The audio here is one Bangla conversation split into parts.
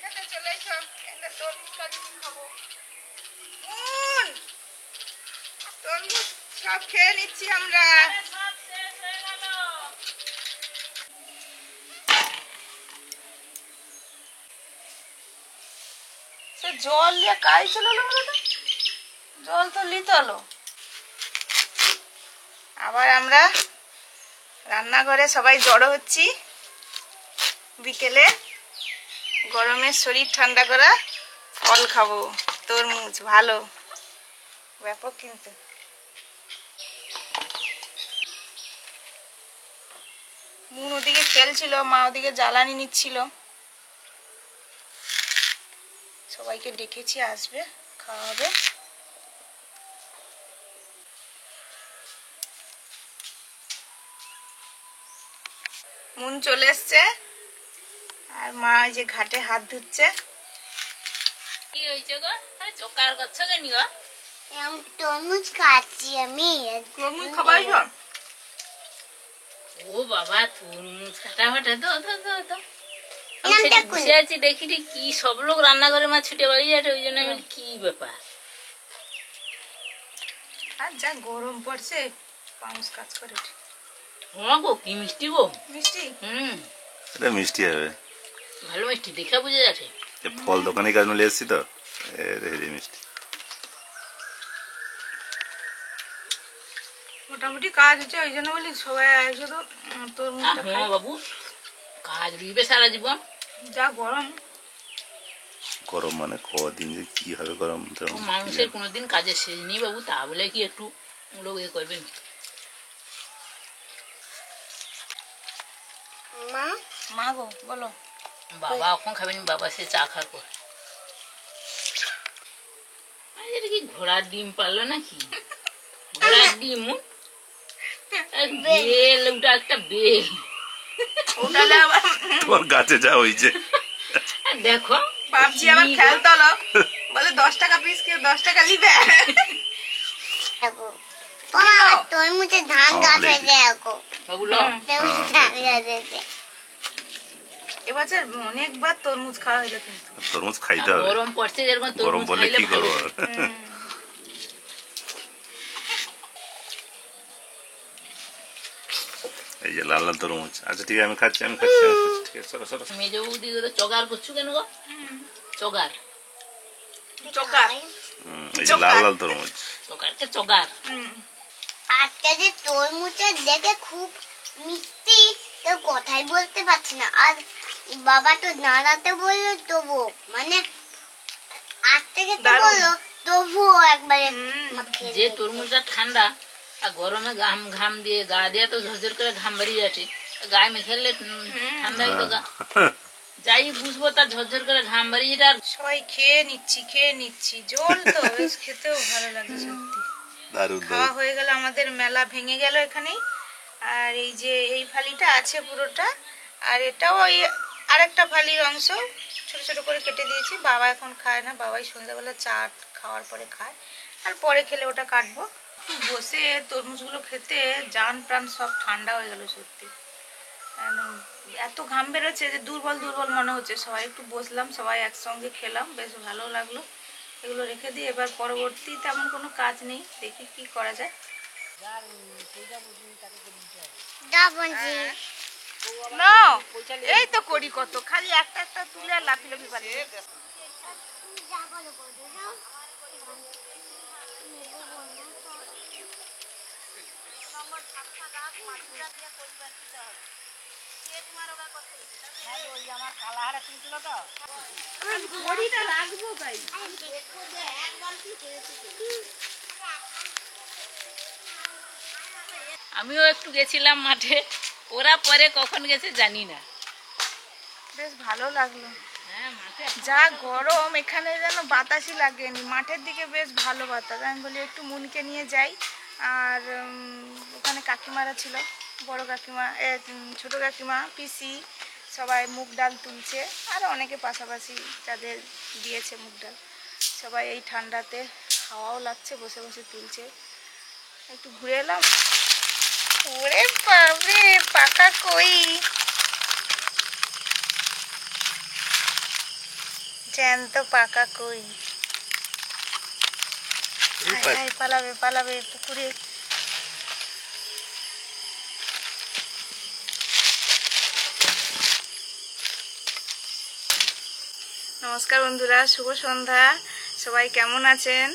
খেতে চলে এসো, এখানে তরমুজ খাবো। তরমুজ সব খেয়ে নিচ্ছি আমরা। জল দিয়ে কাজ চলো, জল তো লিতলো। আবার আমরা রান্নাঘরে সবাই জড়ো হচ্ছি বিকেলে। গরমের শরীর ঠান্ডা করা ফল খাবো, তরমুজ ভালো ব্যাপক। কিন্তু মুন ওদিকে খেলছিল, মা ওদিকে জ্বালানি নিচ্ছিল। সবাইকে ডেকেছি, আসবে, খাওয়া হবে। মুন চলে এসছে আর মা ওই যে ঘাটে হাত ধুচ্ছে। কি হয়েছে গো? চোকার করছো কেন গো? তরমুজ খাচ্ছি আমি। তরমুজ খাবাই তো? ও বাবা, তরমুজ ফাটাফাটা তো বসে আছি, দেখি কি সব লোক রান্নাঘরে মা ছুটে বাড়ি যাচ্ছে। ওই জন্য আমি কি ব্যাপার, আর যা গরম পড়ছে পাউস কাজ করে। হ্যাঁ গো, কি মিষ্টি গো। মিষ্টি? এটা মিষ্টি হবে, ভালো মিষ্টি, দেখে বুঝে যাচ্ছে। ফল দোকানে কাজ নিয়ে এসেছি তো, মিষ্টি। মোটামুটি কাজ হচ্ছে, ওই জন্য বলি সবাই আসো তো তরমুজটা খাই। হ্যাঁ বাবু, কাজ রইবে সারা জীবন। যা গরম। গরম মানে কদিন যে কি হবে গরম। মানুষের কোনোদিন কাজের শেষ নেই বাবু, তা বলে কি একটু লোক এ করবেন? মা, মা গো বলো। বাবা এখন খাবেন, বাবা সে চা খাওয়ার পর। এটা কি ঘোড়ার ডিম পারলো নাকি? ঘোড়ার ডিম বেল, ওটা একটা বেল। ওটালে আবার তোমার গাছে যা হয়েছে দেখো, বাপজি আবার খেলতো বলে 10 টাকা পিস, কেউ 10 টাকা নিবে। তরমুজের ধান গাছ হয়েছে এখন। বাবু এবছর অনেকবার তরমুজ খাওয়া হয়েছে। কিন্তু তরমুজ খাইতে হবে, গরম পড়ছে, যেরকম গরম বলে কি করবো। এই যে লাল লাল তরমুজ। আচ্ছা ঠিক আছে, আমি খাচ্ছি। ঠিক আছে, চলো চলো। মেজো বৌদি চগার করছো কেন গো? চগার চোকার, এই যে লাল লাল তরমুজ। চগারকে চগার। আজকে যে তরমুজের দেখে খুব মিষ্টি, কেউ কথাই বলতে পারছি না। আর বাবা তো দাঁড়াতে বললো, তবু মানে আজ থেকে তো বললো, তবুও একবারে যে তরমুজটা ঠান্ডা, আর গরমে ঘাম দিয়ে গা দিয়ে তো ঝরঝর করে ঘাম বেরিয়ে যাচ্ছে, গায়ে মেখেলে ঠান্ডাই তো গা। যাই বুঝবো তার ঝরঝর করে ঘাম বেরিয়ে যায়। সবাই খেয়ে নিচ্ছি জল তো বেশ খেতেও ভালো লাগে সত্যি। খাওয়া হয়ে গেল, আমাদের মেলা ভেঙে গেল এখানেই। আর এই যে এই ফালিটা আছে পুরোটা, আর এটাও ওই আরেকটা ফালির অংশ ছোট ছোট করে কেটে দিয়েছি। বাবা এখন খায় না, বাবাই সন্ধ্যাবেলা চা খাওয়ার পরে খায়, আর পরে খেলে ওটা কাটবো। বসে তরমুজগুলো খেতে জান প্রাণ সব ঠান্ডা হয়ে গেল সত্যি। এত ঘাম বেরোচ্ছে যে দুর্বল দুর্বল মনে হচ্ছে। সবাই একটু বসলাম, সবাই একসঙ্গে খেলাম, বেশ ভালো লাগলো। এগুলো রেখে দিই, এবার পরবর্তী তেমন কোনো কাজ নেই, দেখি কি করা যায়। না এই তো করি কত, খালি একটা একটা তুলে আর লাফি পারি। আমিও একটু গেছিলাম মাঠে, ওরা পরে কখন গেছে জানি না। বেশ ভালো লাগলো। যা গরম এখানে যেন বাতাসই লাগেনি, মাঠের দিকে বেশ ভালো বাতাস। আমি বলি একটু মুনকে নিয়ে যাই। আর ওখানে কাকিমারা ছিল, বড় কাকিমা, ছোট কাকিমা, পিসি, সবাই মুগ ডাল তুলছে। আর অনেকে পাশাপাশি যাদের দিয়েছে মুগ ডাল, সবাই এই ঠান্ডাতে হাওয়াও লাগছে, বসে বসে তুলছে। একটু ঘুরে এলাম। ওরে বাপরে, পাকা কই! জ্যান্ত পাকা কই। পালাবে পালাবে পুকুরে। নমস্কার বন্ধুরা, শুভ সন্ধ্যা। সবাই কেমন আছেন?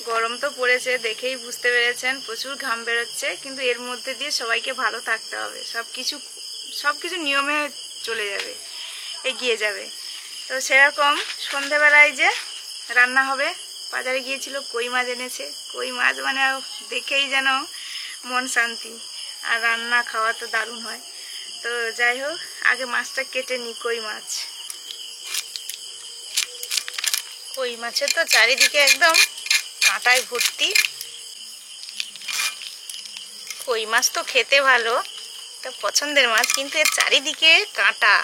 গরম তো পড়েছে, দেখেই বুঝতে পেরেছেন, প্রচুর ঘাম বেরোচ্ছে, কিন্তু এর মধ্যে দিয়ে সবাইকে ভালো থাকতে হবে। সবকিছু নিয়মে চলে যাবে, এগিয়ে যাবে। তো সেরকম সন্ধেবেলায় যে রান্না হবে, বাজারে গিয়েছিল, কই মাছ এনেছে। কই মাছ মানে দেখেই যেন মন শান্তি, আর রান্না খাওয়া তো দারুণ হয়। তো যাই হোক, আগে মাছটা কেটে নিই। কই মাছের তো চারিদিকে একদম কাঁটায় ভর্তি। কই মাছ তো খেতে ভালো, এটা পছন্দের মাছ, কিন্তু এর চারিদিকে কাঁটা।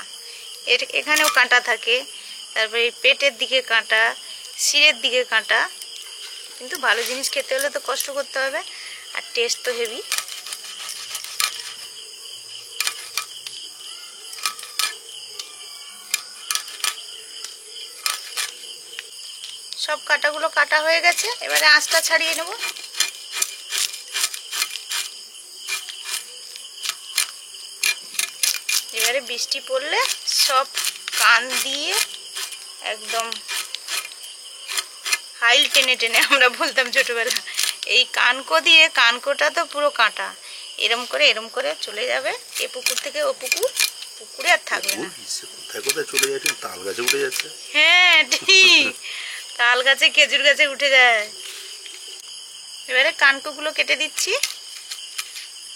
এখানেও কাঁটা থাকে, তারপরে পেটের দিকে কাঁটা, শিরের দিকে কাঁটা। কিন্তু ভালো জিনিস খেতে হলে তো কষ্ট করতে হবে, আর টেস্ট তো হেভি। সব কাঁটাগুলো কাটা হয়ে গেছে, এবারে আঁচটা ছাড়িয়ে নেব। এবারে বৃষ্টি পড়লে সব কান দিয়ে একদম হাইল টেনে টেনে, আমরা বলতাম ছোটবেলা, এই কানকো দিয়ে, কানকোটা তো পুরো কাঁটা, এরম করে চলে যাবে এ পুকুর থেকে ও পুকুর, পুকুরে আর থাকবে না। কোথায় চলে যাচ্ছে? তাল গাছে উঠে যাচ্ছে। হ্যাঁ ঠিক, তাল গাছে, খেজুর গাছে উঠে যায়। এবারে কানকোগুলো কেটে দিচ্ছি।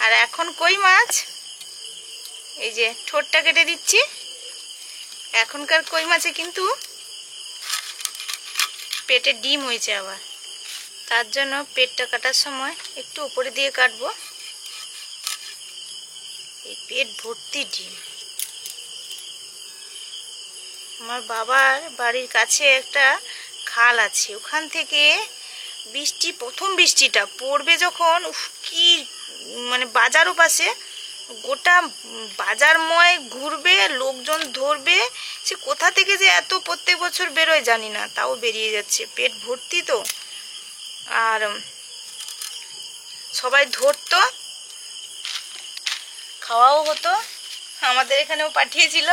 আর এখন কই মাছ, এই যে ঠোঁটটা কেটে দিচ্ছি। এখনকার কই মাছে কিন্তু পেটে ডিম হয়েছে আবার, তার জন্য পেটটা কাটার সময় একটু উপরে দিয়ে কাটবো। এই পেট ভর্তি ডিম। আমার বাবার বাড়ির কাছে একটা খাল আছে, ওখান থেকে প্রথম বৃষ্টিটা পড়বে যখন, কি মানে বাজারও পাশে, গোটা বাজারময় ঘুরবে, লোকজন ধরবে। সে কোথা থেকে যে এত প্রত্যেক বছর বেরোয় জানি না, তাও বেরিয়ে যাচ্ছে, পেট ভর্তি তো। আর সবাই ধরতো, খাওয়াও হতো, আমাদের এখানেও পাঠিয়েছিল।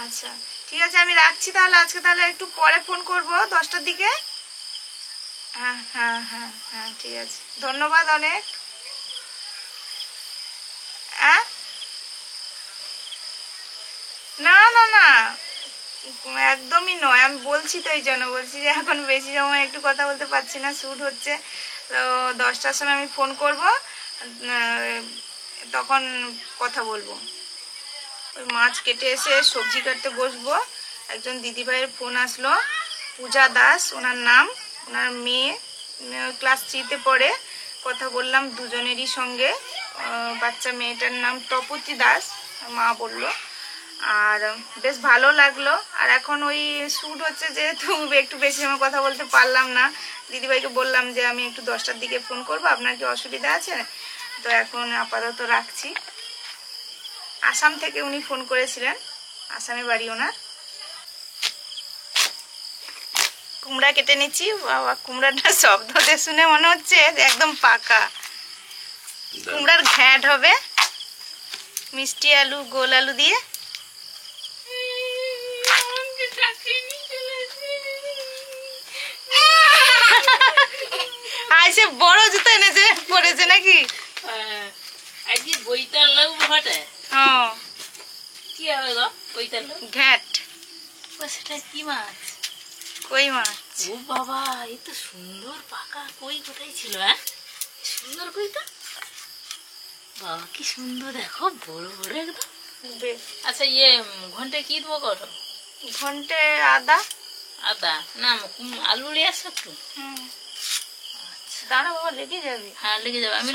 আচ্ছা ঠিক আছে, আমি রাখছি তাহলে। আজকে তাহলে একটু পরে ফোন করবো, 10টার দিকে। হ্যাঁ হ্যাঁ হ্যাঁ হ্যাঁ ঠিক আছে, ধন্যবাদ অনেক। না না না, একদমই নয়, আমি বলছি তো, এই জন্য বলছি যে এখন বেশি সময় একটু কথা বলতে পারছি না, শ্যুট হচ্ছে। তো 10টার সময় আমি ফোন করব, তখন কথা বলবো। ওই মাছ কেটে এসে সবজি কাটতে বসবো। একজন দিদিভাইয়ের ফোন আসলো, পূজা দাস ওনার নাম, ওনার মেয়ে ক্লাস 3-তে পড়ে। কথা বললাম দুজনেরই সঙ্গে। বাচ্চা মেয়েটার নাম তপতি দাস, মা বললো। আর বেশ ভালো লাগলো। আর এখন ওই শ্যুট হচ্ছে, যেহেতু একটু বেশি সময় কথা বলতে পারলাম না, দিদিভাইকে বললাম যে আমি একটু 10টার দিকে ফোন করবো, আপনার কি অসুবিধা আছে? তো এখন আপাতত রাখছি। আসাম থেকে উনি ফোন করেছিলেন, আসামে বাড়ি ওনার। কুমড়া কেটে নিচ্ছি। বাবা, কুমড়াটা শব্দতে শুনে মনে হচ্ছে একদম পাকা। কুমড়ার ঘ্যাঁট হবে মিষ্টি আলু, গোল আলু দিয়ে। আইসে বড় জুতো এনেছে, পড়েছে নাকি? আজকে বইটার লাউ ঘটে। হ্যাঁ, কি হবে গো বইটার লাউ? ঘ্যাঁট। সেটা কি মাছ? কই মাছ। ও বাবা, এই তো সুন্দর পাকা কই। কোথায় ছিল? হ্যাঁ, সুন্দর কইটা। বাবা কি সুন্দর, দেখো বড় বড় একদম। আচ্ছা ঘন্টায় কি দেবো করো? ঘন্টে আদা। আদা না, আলু নিয়ে আসো একটু। আচ্ছা দাঁড়া বাবা, লেগে যাবে। হ্যাঁ লেগে যাবে। আমি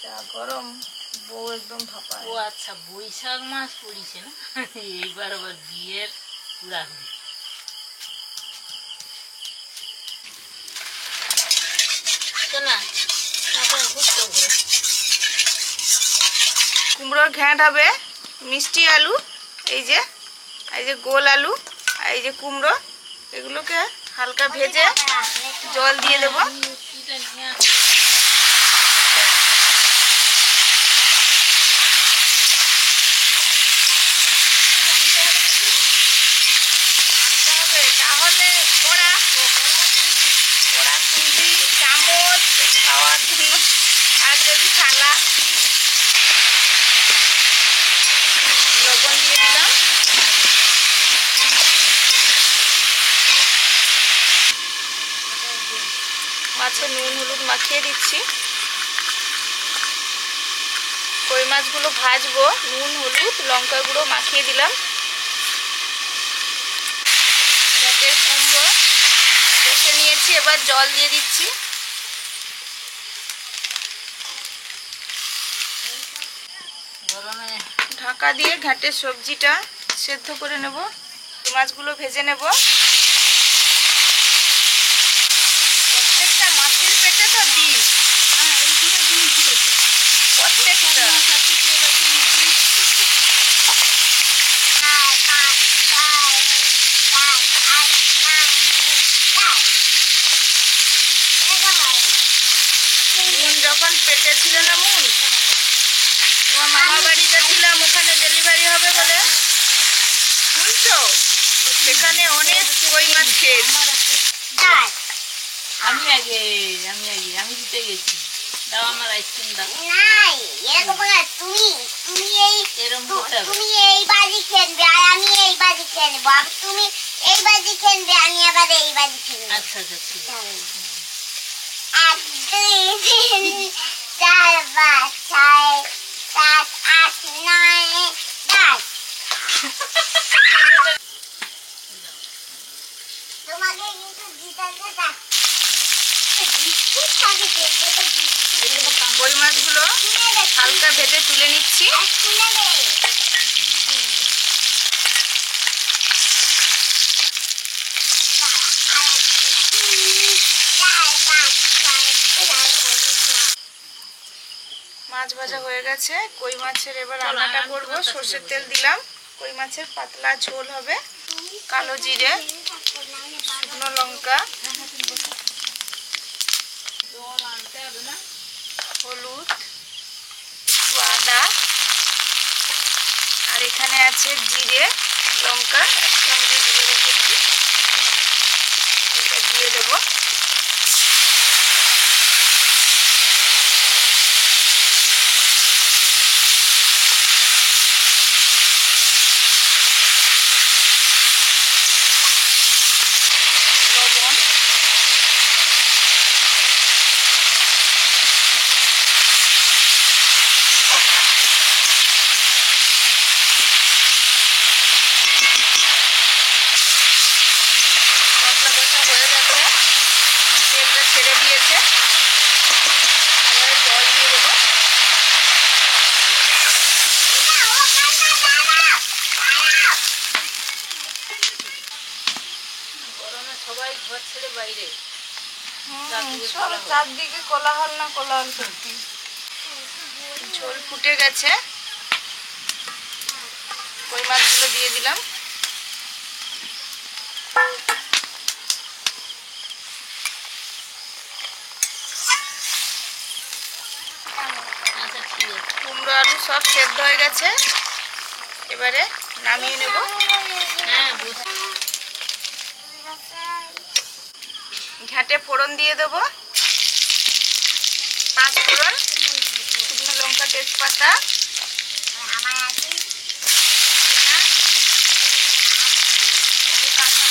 যা গরম। বউ একদম ভাপা। ও আচ্ছা, বৈশাখ মাস পড়িছে না, এইবার আবার বিয়ের পুরাহুড়ি। না এখন ঘুরতে হবে। কুমড়োর ঘ্যাঁট হবে, মিষ্টি আলু, এই যে গোল আলু, আর এই যে কুমড়ো, এগুলোকে হালকা ভেজে জল দিয়ে দেবো। মিষ্টিটা নিয়ে আসি। তাহলে কড়া খুন্তি চামচ খাওয়ার জন্য, আর যদি থালা, লবণ দিয়ে দিলাম। মাছে নুন হলুদ মাখিয়ে দিচ্ছি। কই মাছগুলো ভাজবো, নুন হলুদ লঙ্কা গুঁড়ো মাখিয়ে দিলাম। ঘ্যাঁটের কুমড়ো কষে নিয়েছি, এবার জল দিয়ে দিচ্ছি। গরমে ঢাকা দিয়ে ঘ্যাঁটের সবজিটা সেদ্ধ করে নেব। মাছগুলো ভেজে নেব। প্রত্যেকটা মাছের পেটে তো ডিম, প্রত্যেকটা। মুন যখন পেটে ছিল না, মুন তোমার মামার বাড়ি যাচ্ছিলাম, ওখানে ডেলিভারি হবে বলে, শুনছো? সেখানে অনেক কই মাছ খেয়েছি। আমি দিতে গেছি। দাও আমার আইসক্রিম দাও। নাই, এরকম না, তুমি এই বাজি খেলবে আর আমি এই বাজি খেলবো, আর তুমি এই বাজি খেলবে আমি আবার এই বাজি খেলবো। আচ্ছা আচ্ছা ঠিক আছে। 1 2 3 4 5 6 7 8 9 10 তোমাকে কিন্তু জিতাতে থাক। বিস্কুট খাবে, পেটে বিস্কুট। কই মাছগুলো হালকা ভেজে তুলে নিচ্ছি। মাছ ভাজা হয়ে গেছে, কই মাছের এবার রান্নাটা করবো। সর্ষের তেল দিলাম, কই মাছের পাতলা ঝোল হবে। কালো জিরে, শুকনো লঙ্কা, জল আনতে হবে না? হলুদ, একটু আদা, আর এখানে আছে জিরে লঙ্কা একসঙ্গে দিয়ে রেখেছি, এটা দিয়ে দেবো। লবণ, মশলা কষা হয়ে গেছে, তেলটা ছেড়ে দিয়েছে, এবারে জল দিয়ে দেবো। গরমে সবাই ঘর ছেড়ে বাইরে। সব চারদিকে কোলাহল না কোলাহল সত্যি। ঝোল ফুটে গেছে, কই মাছগুলো দিয়ে দিলাম। আচ্ছা ঠিক আছে। কুমড়ো আলু সব সেদ্ধ হয়ে গেছে, এবারে নামিয়ে নেব। হ্যাঁ বুঝ- ঘ্যাঁটে ফোড়ন দিয়ে দেবো, 5 ফোড়ন, শুকনো লঙ্কা, তেজপাতা, আমার আছে কাঁচা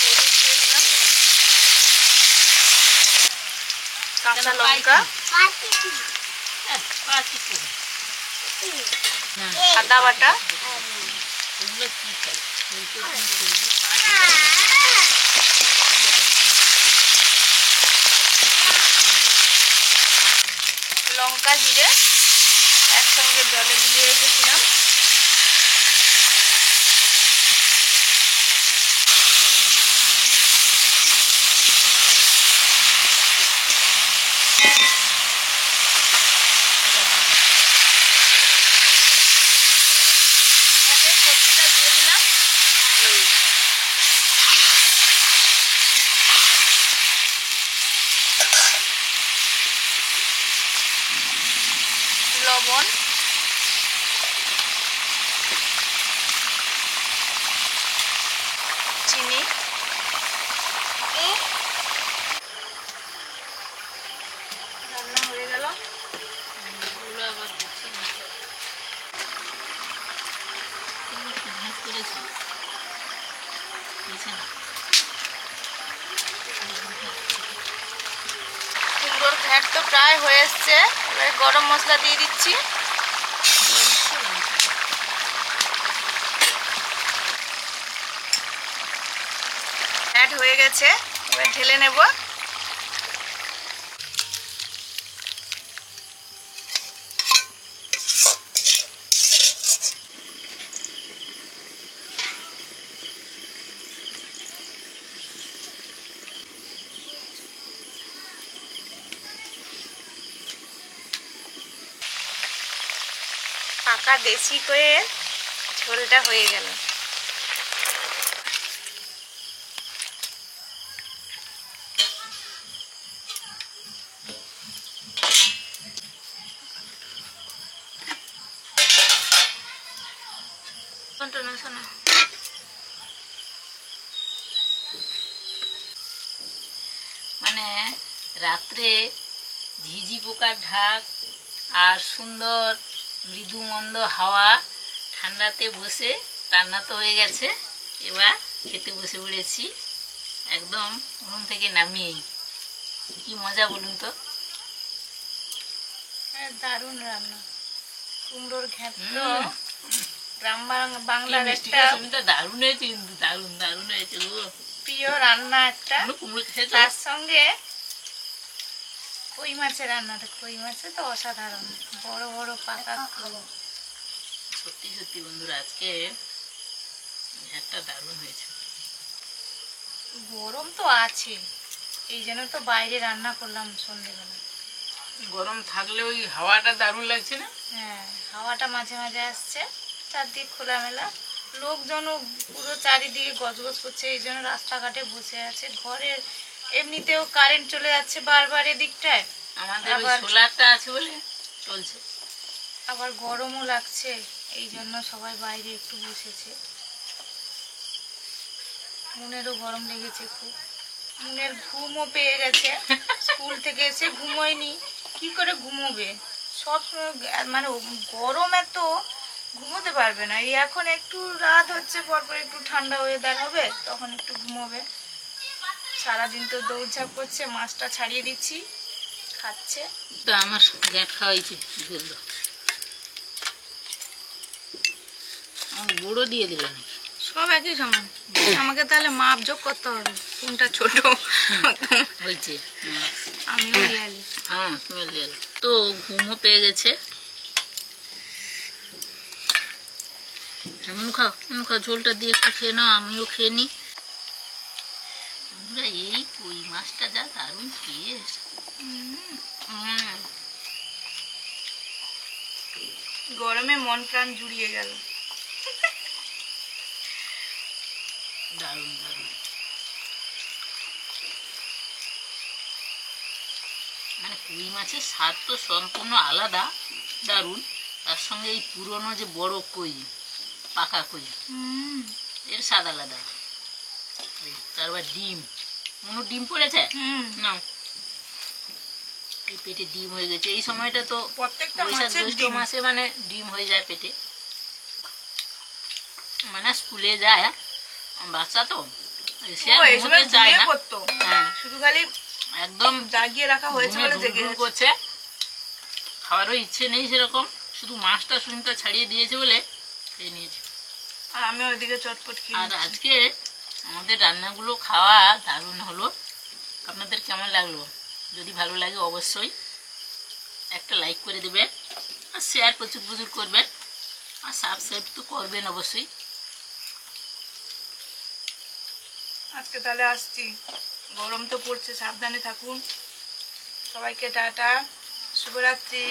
হলুদ দিয়ে দিলাম, কাঁচা লঙ্কা, পাঁচ একটু। আদা বাটা, ওগুলো কি খাই বলতে কি করবি? পাটি খাই। লঙ্কা জিরে একসঙ্গে জলে গুলিয়ে রেখেছিলাম। সবজিটা দিয়ে দিলাম। লবণ, চিনি, রান্না হয়ে গেল। ওগুলো আবার দেখছি না। এগুলো কি ভাত করেছি? হয়েছে না? কুমড়োর ঘ্যাট তো প্রায় হয়ে এসছে। এবারে গরম মশলা দিয়ে দিচ্ছি। ঘ্যাট হয়ে গেছে, এবার ঢেলে নেব। পাকা দেশি করে ঝোলটা হয়ে গেল। মানে রাত্রে ঝিঝি পোকার ঢাক আর সুন্দর মৃদু মন্দ হাওয়া, ঠান্ডাতে বসে রান্না তো হয়ে গেছে, এবার খেতে বসে পড়েছি একদম উনুন থেকে নামিয়েই। কি মজা বলুন তো। দারুণ রান্না। কুমড়োর ঘ্যাট তো হুম। গ্রাম বাংলার একটা দারুণ হয়েছে, কিন্তু দারুণ দারুণ হয়েছে গো। প্রিয় রান্না একটা। কুমড়ো খেতে তার সঙ্গে কই মাছের রান্নাটা, কই মাছে তো অসাধারণ বড় বড় পাকা কই। সত্যি সত্যি বন্ধুরা আজকে একটা দারুণ হয়েছে। গরম তো আছে, এই জন্য তো বাইরে রান্না করলাম সন্ধ্যেবেলা। গরম থাকলে ওই হাওয়াটা দারুণ লাগছে না? হ্যাঁ, হাওয়াটা মাঝে মাঝে আসছে, চারদিক খোলামেলা, লোকজনও পুরো চারিদিকে গজগজ করছে, এই জন্য রাস্তাঘাটে বসে আছে। ঘরে এমনিতেও কারেন্ট চলে যাচ্ছে বারবার এদিকটায়, আমাদের ওই আবার সোলারটা আছে বলে চলছে। আবার গরমও লাগছে, এই জন্য সবাই বাইরে একটু বসেছে। মুনেরও গরম লেগেছে খুব, মুনের ঘুমও পেয়ে গেছে। স্কুল থেকে এসে ঘুমোয়নি, কি করে ঘুমোবে? সব সময় মানে গরম এত, ঘুমোতে পারবে না। এই এখন একটু রাত হচ্ছে, পরপর একটু ঠান্ডা ওয়েদার হবে, তখন একটু ঘুমোবে। সারাদিন তো দৌড়ঝাঁপ করছে, মাছটা ছাড়িয়ে দিচ্ছি, খাচ্ছে। তো আমার গ্যাট খাওয়াইছে ঝোল দাও। আমার গুঁড়ো দিয়ে দিলাম। সব একই সমান। আমাকে তাহলে মাপ যোগ করতে হবে, কোনটা ছোট হয়েছে। আমিও লিয়ালি। হ্যাঁ তুমি লিয়াল। তো ঘুমও পেয়ে গেছে। এমন খাও, এমন খাও, ঝোলটা দিয়ে একটু খেয়ে নাও, আমিও খেয়ে নিই। বন্ধুরা এই কই মাছটা যা দারুণ টেস্ট। গরমে মন প্রাণ জুড়িয়ে গেল। দারুণ দারুণ। মানে কই মাছের স্বাদ তো সম্পূর্ণ আলাদা, দারুণ। তার সঙ্গে এই পুরনো যে বড় কই, পাকা কই, এর স্বাদ আলাদা। তারপর ডিম, মনে ডিম পড়েছে না, এই পেটে ডিম হয়ে গেছে। এই সময়টা তো প্রত্যেকটা বৈশাখ মাছের জ্যৈষ্ঠ ডিম। মাসে মানে ডিম হয়ে যায় পেটে। মানে স্কুলে যায় বাচ্চা তো, সে ও, এই সময় ঘুমোতে চায় না। ঘুমিয়ে পড়তো। হ্যাঁ শুধু খালি একদম জাগিয়ে রাখা হয়েছে ঘুমে বলে ঘুর জেগে ঘুর গেছে। করছে, খাওয়ারও ইচ্ছে নেই সেরকম, শুধু মাছটা শুনতে ছাড়িয়ে দিয়েছে বলে খেয়ে নিয়েছে। আর আমি ওইদিকে চটপট আর খেয়ে আজকে আমাদের রান্নাগুলো খাওয়া দারুণ হলো। আপনাদের কেমন লাগলো? যদি ভালো লাগে অবশ্যই একটা লাইক করে দেবেন, আর শেয়ার প্রচুর প্রচুর করবেন, আর সাবস্ক্রাইব তো করবেন অবশ্যই। আজকে তাহলে আসছি, গরম তো পড়ছে, সাবধানে থাকুন। সবাইকে টাটা, শুভরাত্রি।